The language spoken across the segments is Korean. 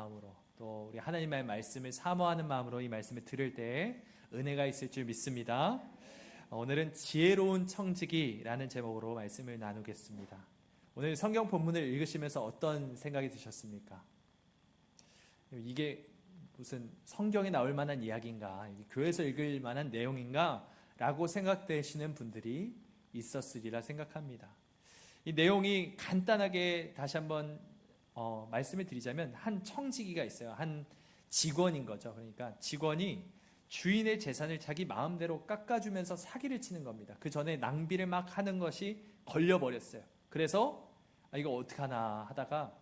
마음으로 또 우리 하나님의 말씀을 사모하는 마음으로 이 말씀을 들을 때 은혜가 있을 줄 믿습니다. 오늘은 지혜로운 청지기라는 제목으로 말씀을 나누겠습니다. 오늘 성경 본문을 읽으시면서 어떤 생각이 드셨습니까? 이게 무슨 성경에 나올 만한 이야기인가, 교회에서 읽을 만한 내용인가 라고 생각되시는 분들이 있었으리라 생각합니다. 이 내용이 간단하게 다시 한번 말씀을 드리자면, 한 청지기가 있어요. 한 직원인 거죠. 그러니까 직원이 주인의 재산을 자기 마음대로 깎아주면서 사기를 치는 겁니다. 그 전에 낭비를 막 하는 것이 걸려버렸어요. 그래서 이거 어떡하나 하다가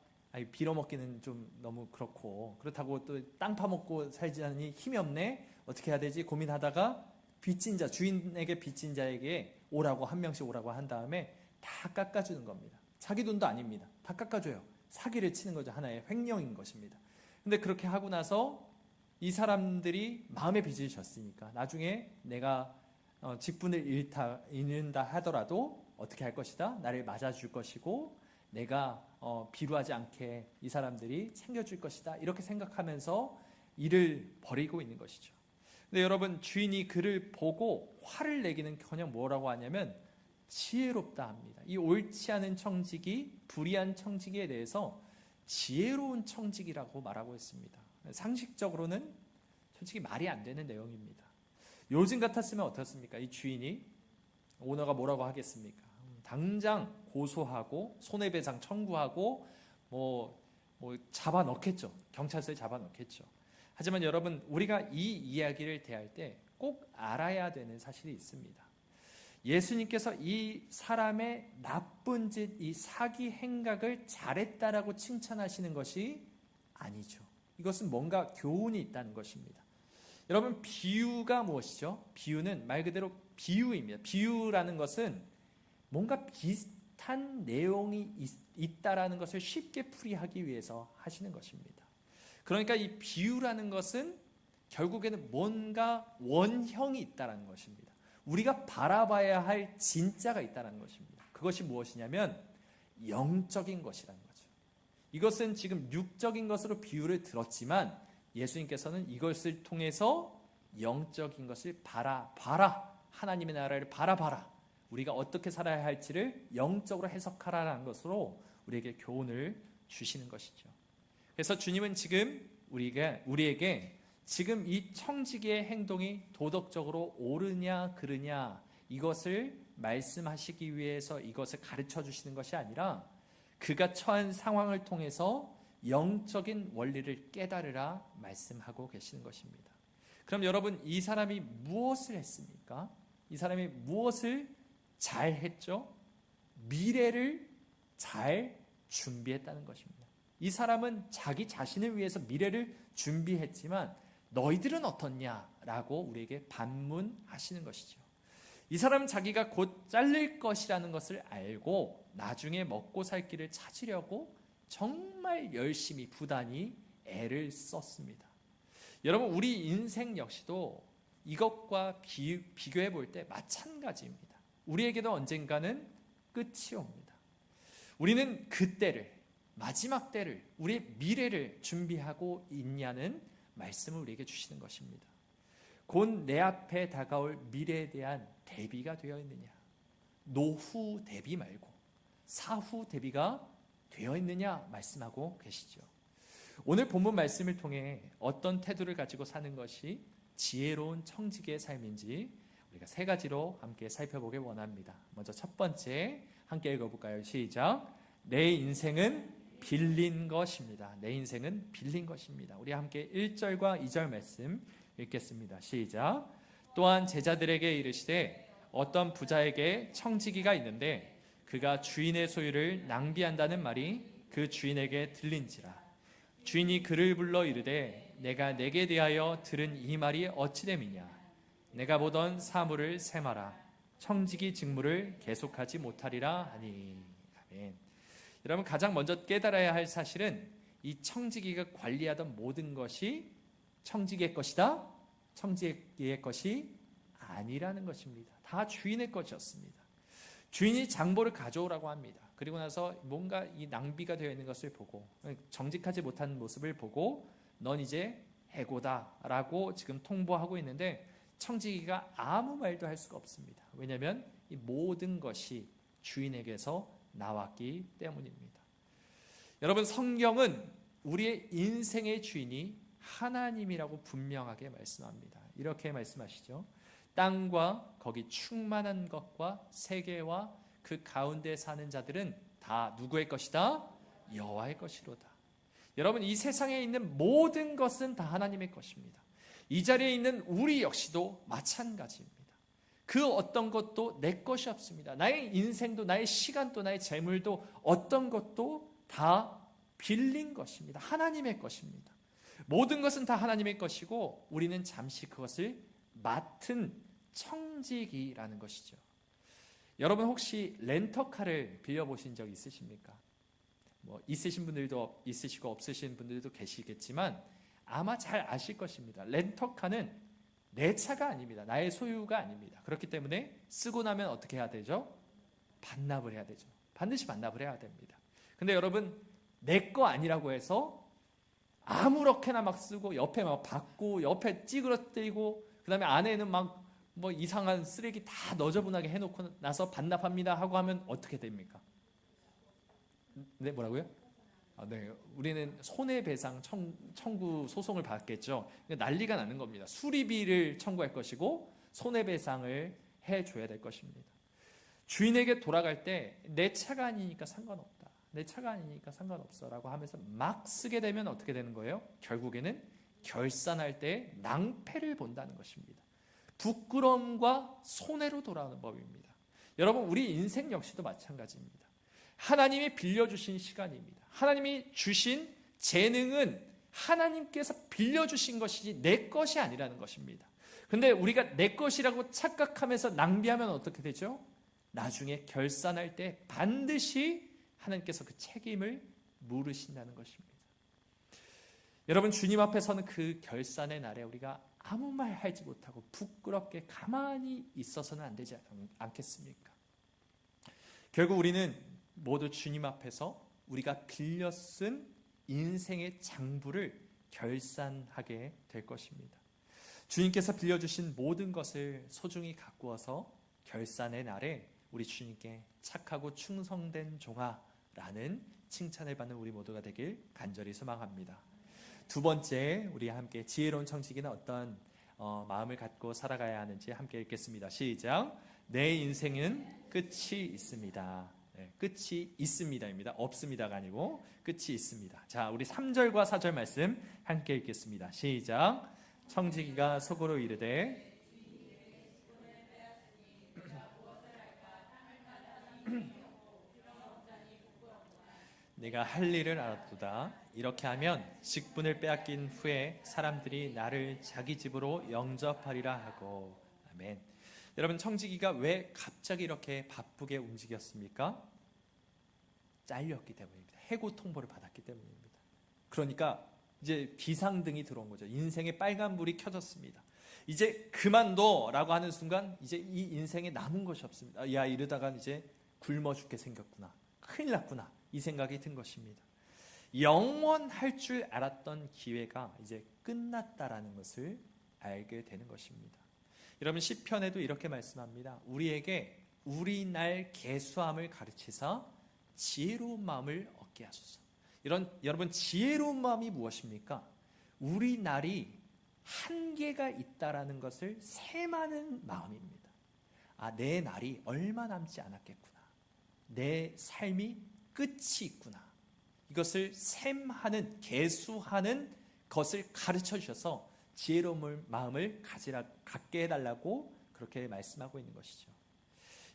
빌어먹기는 좀 너무 그렇다고 또 땅 파먹고 살자니 힘이 없네, 어떻게 해야 되지 고민하다가 빚진 자, 주인에게 빚진 자에게 오라고, 한 명씩 오라고 한 다음에 다 깎아주는 겁니다. 자기 돈도 아닙니다. 다 깎아줘요. 사기를 치는 거죠. 하나의 횡령인 것입니다. 근데 그렇게 하고 나서 이 사람들이 마음의 빚을 졌으니까 나중에 내가 직분을 잃는다 하더라도 어떻게 할 것이다? 나를 맞아줄 것이고 내가 비루하지 않게 이 사람들이 챙겨줄 것이다, 이렇게 생각하면서 일을 벌이고 있는 것이죠. 근데 여러분, 주인이 그를 보고 화를 내기는커녕 뭐라고 하냐면 지혜롭다 합니다. 이 옳지 않은 청지기, 불의한 청지기에 대해서 지혜로운 청지기라고 말하고 있습니다. 상식적으로는 솔직히 말이 안 되는 내용입니다. 요즘 같았으면 어떻습니까? 이 주인이, 오너가 뭐라고 하겠습니까? 당장 고소하고 손해배상 청구하고 뭐 잡아넣겠죠. 경찰서에 잡아넣겠죠. 하지만 여러분, 우리가 이 이야기를 대할 때 꼭 알아야 되는 사실이 있습니다. 예수님께서 이 사람의 나쁜 짓, 이 사기 행각을 잘했다라고 칭찬하시는 것이 아니죠. 이것은 뭔가 교훈이 있다는 것입니다. 여러분, 비유가 무엇이죠? 비유는 말 그대로 비유입니다. 비유라는 것은 뭔가 비슷한 내용이 있다라는 것을 쉽게 풀이하기 위해서 하시는 것입니다. 그러니까 이 비유라는 것은 결국에는 뭔가 원형이 있다라는 것입니다. 우리가 바라봐야 할 진짜가 있다는 것입니다. 그것이 무엇이냐면 영적인 것이라는 거죠. 이것은 지금 육적인 것으로 비유를 들었지만 예수님께서는 이것을 통해서 영적인 것을 봐라, 하나님의 나라를 바라봐라, 우리가 어떻게 살아야 할지를 영적으로 해석하라는 것으로 우리에게 교훈을 주시는 것이죠. 그래서 주님은 지금 우리에게 지금 이 청지기의 행동이 도덕적으로 옳으냐 그르냐, 이것을 말씀하시기 위해서 이것을 가르쳐 주시는 것이 아니라 그가 처한 상황을 통해서 영적인 원리를 깨달으라 말씀하고 계시는 것입니다. 그럼 여러분, 이 사람이 무엇을 했습니까? 이 사람이 무엇을 잘 했죠? 미래를 잘 준비했다는 것입니다. 이 사람은 자기 자신을 위해서 미래를 준비했지만 너희들은 어떻냐라고 우리에게 반문하시는 것이죠. 이 사람은 자기가 곧 잘릴 것이라는 것을 알고 나중에 먹고 살 길을 찾으려고 정말 열심히 부단히 애를 썼습니다. 여러분, 우리 인생 역시도 이것과 비교해 볼 때 마찬가지입니다. 우리에게도 언젠가는 끝이 옵니다. 우리는 그 때를, 마지막 때를, 우리의 미래를 준비하고 있냐는 말씀을 우리에게 주시는 것입니다. 곧 내 앞에 다가올 미래에 대한 대비가 되어 있느냐, 노후 대비 말고 사후 대비가 되어 있느냐 말씀하고 계시죠. 오늘 본문 말씀을 통해 어떤 태도를 가지고 사는 것이 지혜로운 청지기의 삶인지 우리가 세 가지로 함께 살펴보길 원합니다. 먼저 첫 번째 함께 읽어볼까요? 시작. 내 인생은 빌린 것입니다. 내 인생은 빌린 것입니다. 우리 함께 1절과 2절 말씀 읽겠습니다. 시작. 또한 제자들에게 이르시되 어떤 부자에게 청지기가 있는데 그가 주인의 소유를 낭비한다는 말이 그 주인에게 들린지라. 주인이 그를 불러 이르되 내가 내게 대하여 들은 이 말이 어찌 됨이냐. 내가 보던 사물을 셈하라. 청지기 직무를 계속하지 못하리라 하니. 아멘. 여러분, 가장 먼저 깨달아야 할 사실은 이 청지기가 관리하던 모든 것이 청지기의 것이다, 청지기의 것이 아니라는 것입니다. 다 주인의 것이었습니다. 주인이 장보를 가져오라고 합니다. 그리고 나서 뭔가 이 낭비가 되어 있는 것을 보고, 정직하지 못한 모습을 보고, 넌 이제 해고다라고 지금 통보하고 있는데, 청지기가 아무 말도 할 수가 없습니다. 왜냐하면 이 모든 것이 주인에게서 나왔기 때문입니다. 여러분, 성경은 우리의 인생의 주인이 하나님이라고 분명하게 말씀합니다. 이렇게 말씀하시죠. 땅과 거기 충만한 것과 세계와 그 가운데 사는 자들은 다 누구의 것이다? 여호와의 것이로다. 여러분, 이 세상에 있는 모든 것은 다 하나님의 것입니다. 이 자리에 있는 우리 역시도 마찬가지입니다. 그 어떤 것도 내 것이 없습니다. 나의 인생도, 나의 시간도, 나의 재물도 어떤 것도 다 빌린 것입니다. 하나님의 것입니다. 모든 것은 다 하나님의 것이고 우리는 잠시 그것을 맡은 청지기라는 것이죠. 여러분, 혹시 렌터카를 빌려보신 적 있으십니까? 있으신 분들도 있으시고 없으신 분들도 계시겠지만 아마 잘 아실 것입니다. 렌터카는 내 차가 아닙니다. 나의 소유가 아닙니다. 그렇기 때문에 쓰고 나면 어떻게 해야 되죠? 반납을 해야 되죠. 반드시 반납을 해야 됩니다. 근데 여러분, 내 거 아니라고 해서 아무렇게나 막 쓰고 옆에 막 받고 옆에 찌그러뜨리고 그다음에 안에는 막 이상한 쓰레기 다 너저분하게 해놓고 나서 반납합니다 하고 하면 어떻게 됩니까? 네, 뭐라고요? 네, 우리는 손해배상 청구 소송을 받겠죠. 난리가 나는 겁니다. 수리비를 청구할 것이고 손해배상을 해줘야 될 것입니다. 주인에게 돌아갈 때 내 차가 아니니까 상관없다. 내 차가 아니니까 상관없어 라고 하면서 막 쓰게 되면 어떻게 되는 거예요? 결국에는 결산할 때 낭패를 본다는 것입니다. 부끄러움과 손해로 돌아오는 법입니다. 여러분, 우리 인생 역시도 마찬가지입니다. 하나님이 빌려주신 시간입니다. 하나님이 주신 재능은 하나님께서 빌려주신 것이지 내 것이 아니라는 것입니다. 그런데 우리가 내 것이라고 착각하면서 낭비하면 어떻게 되죠? 나중에 결산할 때 반드시 하나님께서 그 책임을 물으신다는 것입니다. 여러분, 주님 앞에 서는 그 결산의 날에 우리가 아무 말 하지 못하고 부끄럽게 가만히 있어서는 안 되지 않겠습니까? 결국 우리는 모두 주님 앞에서 우리가 빌려 쓴 인생의 장부를 결산하게 될 것입니다. 주님께서 빌려주신 모든 것을 소중히 가꾸어서 결산의 날에 우리 주님께 착하고 충성된 종아라는 칭찬을 받는 우리 모두가 되길 간절히 소망합니다. 두 번째, 우리 함께 지혜로운 청지기는 어떤 마음을 갖고 살아가야 하는지 함께 읽겠습니다. 시작. 내 인생은 끝이 있습니다. 네, 끝이 있습니다입니다. 없습니다가 아니고 끝이 있습니다. 자, 우리 3절과 4절 말씀 함께 읽겠습니다. 시작. 청지기가 속으로 이르되 내가 할 일을 알았도다. 이렇게 하면 직분을 빼앗긴 후에 사람들이 나를 자기 집으로 영접하리라 하고. 아멘. 여러분, 청지기가 왜 갑자기 이렇게 바쁘게 움직였습니까? 잘렸기 때문입니다. 해고 통보를 받았기 때문입니다. 그러니까 이제 비상등이 들어온 거죠. 인생의 빨간불이 켜졌습니다. 이제 그만둬라고 하는 순간 이제 이 인생에 남은 것이 없습니다. 야, 이러다가 이제 굶어 죽게 생겼구나. 큰일 났구나. 이 생각이 든 것입니다. 영원할 줄 알았던 기회가 이제 끝났다라는 것을 알게 되는 것입니다. 여러분, 시편에도 이렇게 말씀합니다. 우리에게 우리 날 계수함을 가르치사 지혜로운 마음을 얻게 하소서. 여러분, 지혜로운 마음이 무엇입니까? 우리 날이 한계가 있다라는 것을 셈하는 마음입니다. 내 날이 얼마 남지 않았겠구나. 내 삶이 끝이 있구나. 이것을 셈하는, 계수하는 것을 가르쳐 주셔서 지혜로운 마음을 갖게 해달라고 그렇게 말씀하고 있는 것이죠.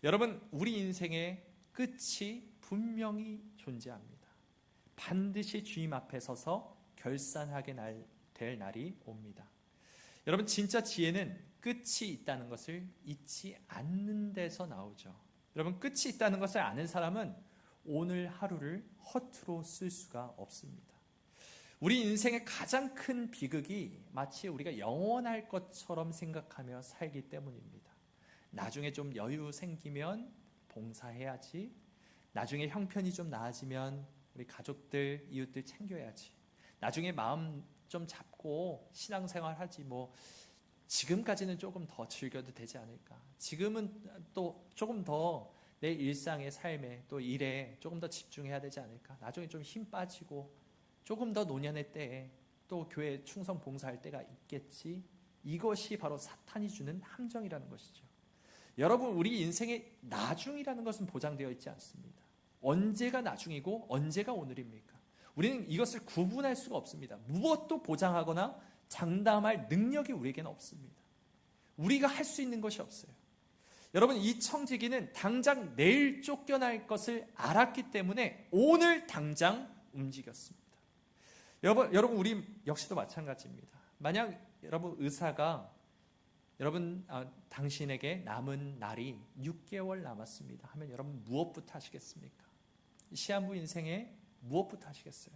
여러분, 우리 인생의 끝이 분명히 존재합니다. 반드시 주님 앞에 서서 결산하게 될 날이 옵니다. 여러분, 진짜 지혜는 끝이 있다는 것을 잊지 않는 데서 나오죠. 여러분, 끝이 있다는 것을 아는 사람은 오늘 하루를 허투루 쓸 수가 없습니다. 우리 인생의 가장 큰 비극이 마치 우리가 영원할 것처럼 생각하며 살기 때문입니다. 나중에 좀 여유 생기면 봉사해야지. 나중에 형편이 좀 나아지면 우리 가족들, 이웃들 챙겨야지. 나중에 마음 좀 잡고 신앙생활 하지. 뭐 지금까지는 조금 더 즐겨도 되지 않을까. 지금은 또 조금 더 내 일상의 삶에 또 일에 조금 더 집중해야 되지 않을까. 나중에 좀 힘 빠지고 조금 더 노년의 때에 또 교회 충성 봉사할 때가 있겠지. 이것이 바로 사탄이 주는 함정이라는 것이죠. 여러분, 우리 인생의 나중이라는 것은 보장되어 있지 않습니다. 언제가 나중이고 언제가 오늘입니까? 우리는 이것을 구분할 수가 없습니다. 무엇도 보장하거나 장담할 능력이 우리에게는 없습니다. 우리가 할 수 있는 것이 없어요. 여러분, 이 청지기는 당장 내일 쫓겨날 것을 알았기 때문에 오늘 당장 움직였습니다. 여러분 우리 역시도 마찬가지입니다. 만약 여러분 의사가 당신에게 남은 날이 6개월 남았습니다 하면 여러분 무엇부터 하시겠습니까? 시한부 인생에 무엇부터 하시겠어요?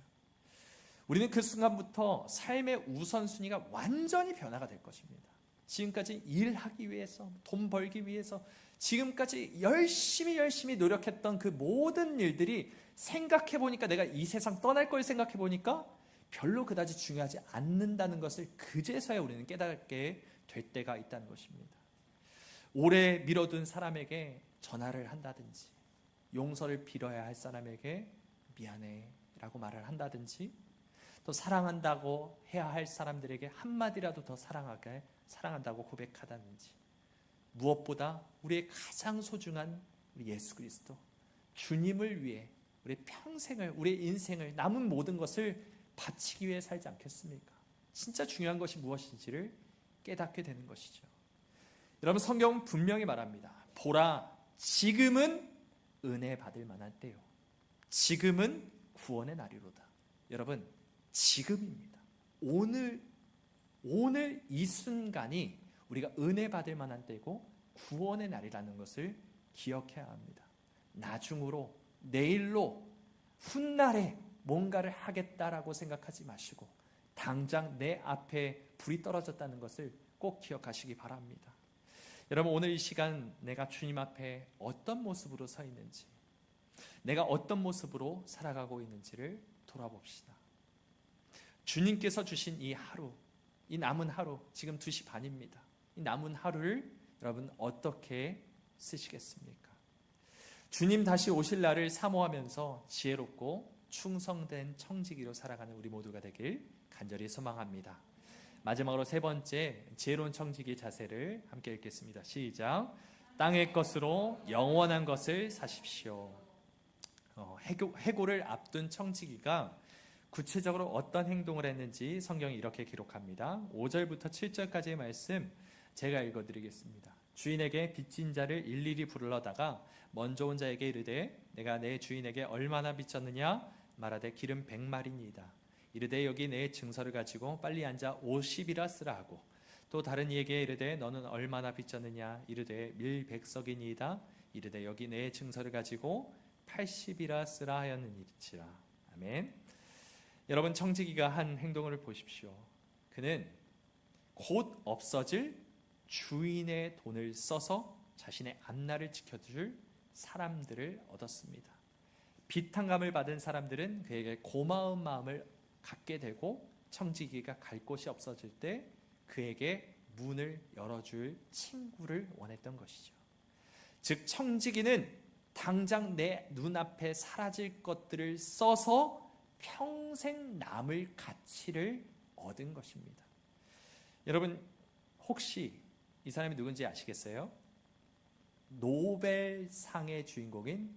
우리는 그 순간부터 삶의 우선순위가 완전히 변화가 될 것입니다. 지금까지 일하기 위해서, 돈 벌기 위해서 지금까지 열심히 노력했던 그 모든 일들이 생각해 보니까, 내가 이 세상 떠날 걸 생각해 보니까 별로 그다지 중요하지 않는다는 것을 그제서야 우리는 깨닫게 될 때가 있다는 것입니다. 오래 미뤄둔 사람에게 전화를 한다든지, 용서를 빌어야 할 사람에게 미안해 라고 말을 한다든지, 또 사랑한다고 해야 할 사람들에게 한마디라도 더 사랑한다고 고백하다든지, 무엇보다 우리의 가장 소중한 우리 예수 그리스도, 주님을 위해 우리의 평생을, 우리의 인생을, 남은 모든 것을 바치기 위해 살지 않겠습니까? 진짜 중요한 것이 무엇인지를 깨닫게 되는 것이죠. 여러분, 성경은 분명히 말합니다. 보라, 지금은 은혜 받을 만한 때요, 지금은 구원의 날이로다. 여러분, 지금입니다. 오늘 이 순간이 우리가 은혜 받을 만한 때고 구원의 날이라는 것을 기억해야 합니다. 나중으로, 내일로, 훗날에 뭔가를 하겠다라고 생각하지 마시고 당장 내 앞에 불이 떨어졌다는 것을 꼭 기억하시기 바랍니다. 여러분, 오늘 이 시간 내가 주님 앞에 어떤 모습으로 서 있는지, 내가 어떤 모습으로 살아가고 있는지를 돌아봅시다. 주님께서 주신 이 하루, 이 남은 하루, 지금 2시 반입니다. 이 남은 하루를 여러분 어떻게 쓰시겠습니까? 주님 다시 오실 날을 사모하면서 지혜롭고 충성된 청지기로 살아가는 우리 모두가 되길 간절히 소망합니다. 마지막으로 3번째 지혜로운 청지기 자세를 함께 읽겠습니다. 시작. 땅의 것으로 영원한 것을 사십시오. 해고를 앞둔 청지기가 구체적으로 어떤 행동을 했는지 성경이 이렇게 기록합니다. 5절부터 7절까지의 말씀 제가 읽어드리겠습니다. 주인에게 빚진 자를 일일이 불러다가 먼저 온 자에게 이르되 내가 내 주인에게 얼마나 빚졌느냐 말하되 기름 100마리니이다. 이르되 여기 내 증서를 가지고 빨리 앉아 50이라 쓰라 하고, 또 다른 이에게 이르되 너는 얼마나 빚졌느냐 이르되 밀 100석이니이다. 이르되 여기 내 증서를 가지고 80이라 쓰라 하였느니라. 아멘. 여러분, 청지기가 한 행동을 보십시오. 그는 곧 없어질 주인의 돈을 써서 자신의 앞날을 지켜줄 사람들을 얻었습니다. 비탄감을 받은 사람들은 그에게 고마운 마음을 갖게 되고, 청지기가 갈 곳이 없어질 때 그에게 문을 열어줄 친구를 원했던 것이죠. 즉, 청지기는 당장 내 눈앞에 사라질 것들을 써서 평생 남을 가치를 얻은 것입니다. 여러분, 혹시 이 사람이 누군지 아시겠어요? 노벨상의 주인공인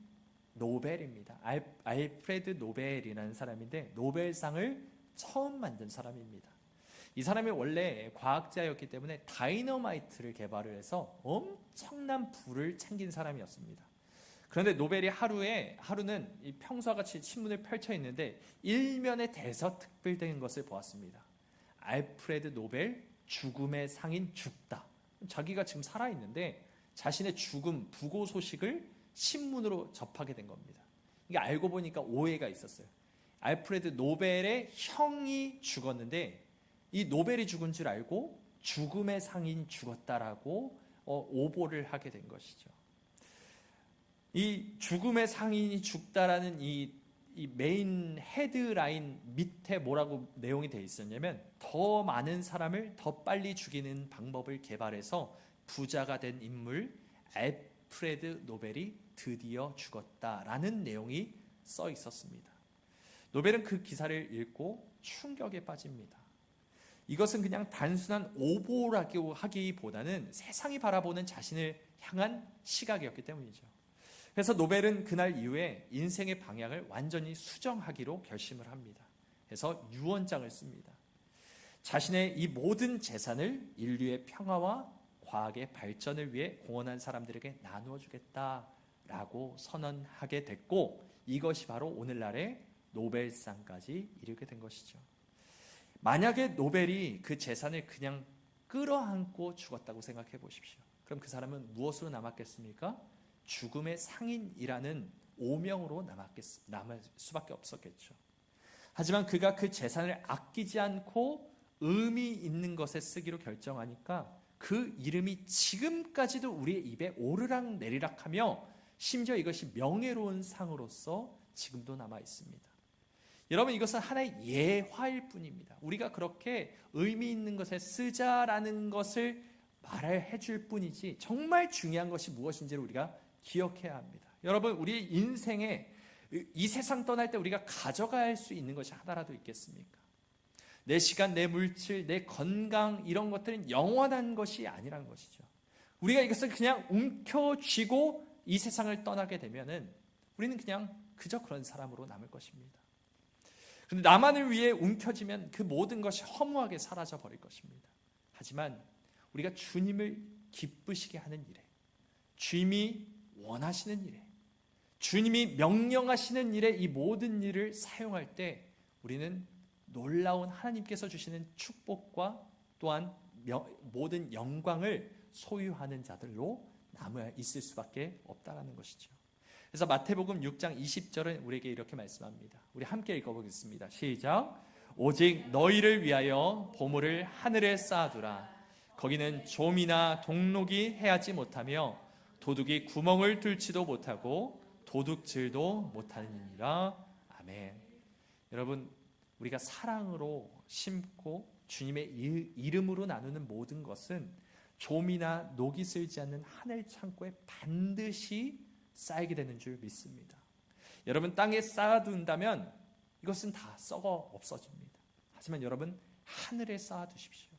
노벨입니다. 알프레드 노벨이라는 사람인데 노벨상을 처음 만든 사람입니다. 이 사람이 원래 과학자였기 때문에 다이너마이트를 개발을 해서 엄청난 부를 챙긴 사람이었습니다. 그런데 노벨이 하루는 평소와 같이 신문을 펼쳐 있는데 일면에 대서특필된 것을 보았습니다. 알프레드 노벨 죽음의 상인 죽다. 자기가 지금 살아있는데 자신의 죽음, 부고 소식을 신문으로 접하게 된 겁니다. 이게 알고 보니까 오해가 있었어요. 알프레드 노벨의 형이 죽었는데 이 노벨이 죽은 줄 알고 죽음의 상인이 죽었다라고 오보를 하게 된 것이죠. 이 죽음의 상인이 죽다라는 이 메인 헤드라인 밑에 뭐라고 내용이 되어 있었냐면, 더 많은 사람을 더 빨리 죽이는 방법을 개발해서 부자가 된 인물 알프레드 노벨이 드디어 죽었다라는 내용이 써 있었습니다. 노벨은 그 기사를 읽고 충격에 빠집니다. 이것은 그냥 단순한 오보라고 하기보다는 세상이 바라보는 자신을 향한 시각이었기 때문이죠. 그래서 노벨은 그날 이후에 인생의 방향을 완전히 수정하기로 결심을 합니다. 그래서 유언장을 씁니다. 자신의 이 모든 재산을 인류의 평화와 과학의 발전을 위해 공헌한 사람들에게 나누어 주겠다라고 선언하게 됐고, 이것이 바로 오늘날의 노벨상까지 이르게 된 것이죠. 만약에 노벨이 그 재산을 그냥 끌어안고 죽었다고 생각해 보십시오. 그럼 그 사람은 무엇으로 남았겠습니까? 죽음의 상인이라는 오명으로 남을 수밖에 없었겠죠. 하지만 그가 그 재산을 아끼지 않고 의미 있는 것에 쓰기로 결정하니까 그 이름이 지금까지도 우리의 입에 오르락 내리락하며, 심지어 이것이 명예로운 상으로서 지금도 남아 있습니다. 여러분, 이것은 하나의 예화일 뿐입니다. 우리가 그렇게 의미 있는 것에 쓰자라는 것을 말해 줄 뿐이지, 정말 중요한 것이 무엇인지를 우리가 기억해야 합니다. 여러분, 우리 인생에 이 세상 떠날 때 우리가 가져갈 수 있는 것이 하나라도 있겠습니까? 내 시간, 내 물질, 내 건강, 이런 것들은 영원한 것이 아니라는 것이죠. 우리가 이것을 그냥 움켜쥐고 이 세상을 떠나게 되면은 우리는 그냥 그저 그런 사람으로 남을 것입니다. 그런데 나만을 위해 움켜쥐면 그 모든 것이 허무하게 사라져 버릴 것입니다. 하지만 우리가 주님을 기쁘시게 하는 일에, 주님이 원하시는 일에, 주님이 명령하시는 일에 이 모든 일을 사용할 때 우리는 놀라운 하나님께서 주시는 축복과 또한 모든 영광을 소유하는 자들로 남아 있을 수밖에 없다는 것이죠. 그래서 마태복음 6장 20절은 우리에게 이렇게 말씀합니다. 우리 함께 읽어보겠습니다. 시작. 오직 너희를 위하여 보물을 하늘에 쌓아두라. 거기는 좀이나 동록이 해하지 못하며 도둑이 구멍을 뚫지도 못하고 도둑질도 못하느니라. 아멘. 여러분, 우리가 사랑으로 심고 주님의 이름으로 나누는 모든 것은 좀이나 녹이 슬지 않는 하늘 창고에 반드시 쌓이게 되는 줄 믿습니다. 여러분, 땅에 쌓아둔다면 이것은 다 썩어 없어집니다. 하지만 여러분, 하늘에 쌓아두십시오.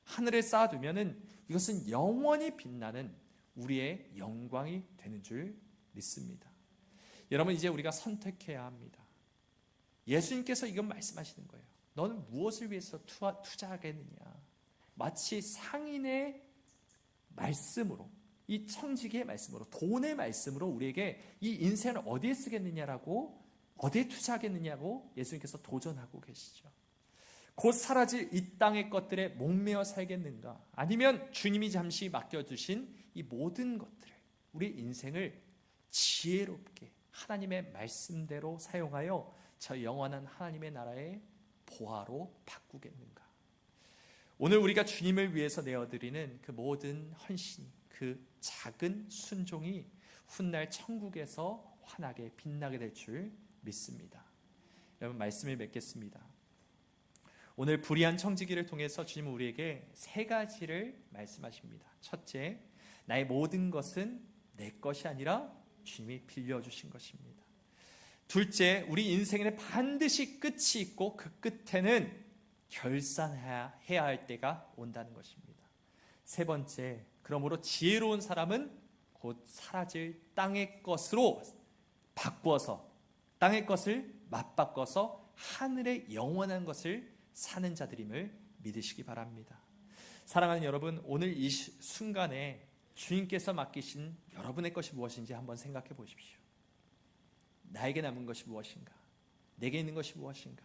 하늘에 쌓아두면은 이것은 영원히 빛나는 우리의 영광이 되는 줄 믿습니다. 여러분, 이제 우리가 선택해야 합니다. 예수님께서 이건 말씀하시는 거예요. 너는 무엇을 위해서 투자하겠느냐? 마치 상인의 말씀으로, 이 청지기의 말씀으로, 돈의 말씀으로 우리에게 이 인생을 어디에 쓰겠느냐라고, 어디에 투자하겠느냐고 예수님께서 도전하고 계시죠. 곧 사라질 이 땅의 것들에 목매어 살겠는가? 아니면 주님이 잠시 맡겨주신 이 모든 것들을, 우리 인생을 지혜롭게 하나님의 말씀대로 사용하여 저 영원한 하나님의 나라의 보화로 바꾸겠는가? 오늘 우리가 주님을 위해서 내어드리는 그 모든 헌신이, 그 작은 순종이 훗날 천국에서 환하게 빛나게 될 줄 믿습니다. 여러분, 말씀을 맺겠습니다. 오늘 불의한 청지기를 통해서 주님은 우리에게 세 가지를 말씀하십니다. 첫째, 나의 모든 것은 내 것이 아니라 주님이 빌려주신 것입니다. 둘째, 우리 인생에는 반드시 끝이 있고 그 끝에는 결산해야 할 때가 온다는 것입니다. 세 번째, 그러므로 지혜로운 사람은 곧 사라질 땅의 것으로 바꾸어서, 땅의 것을 맞바꿔서 하늘의 영원한 것을 사는 자들임을 믿으시기 바랍니다. 사랑하는 여러분, 오늘 이 순간에 주님께서 맡기신 여러분의 것이 무엇인지 한번 생각해 보십시오. 나에게 남은 것이 무엇인가? 내게 있는 것이 무엇인가?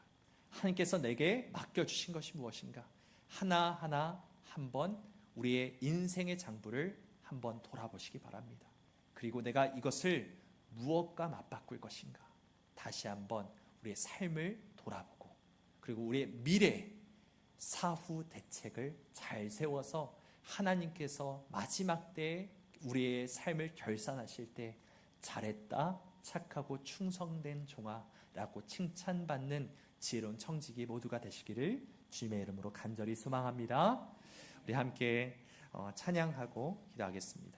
하나님께서 내게 맡겨주신 것이 무엇인가? 하나하나 한번 우리의 인생의 장부를 한번 돌아보시기 바랍니다. 그리고 내가 이것을 무엇과 맞바꿀 것인가? 다시 한번 우리의 삶을 돌아보고, 그리고 우리의 미래 사후 대책을 잘 세워서 하나님께서 마지막 때에 우리의 삶을 결산하실 때 잘했다, 착하고 충성된 종아라고 칭찬받는 지혜로운 청지기 모두가 되시기를 주님의 이름으로 간절히 소망합니다. 우리 함께 찬양하고 기도하겠습니다.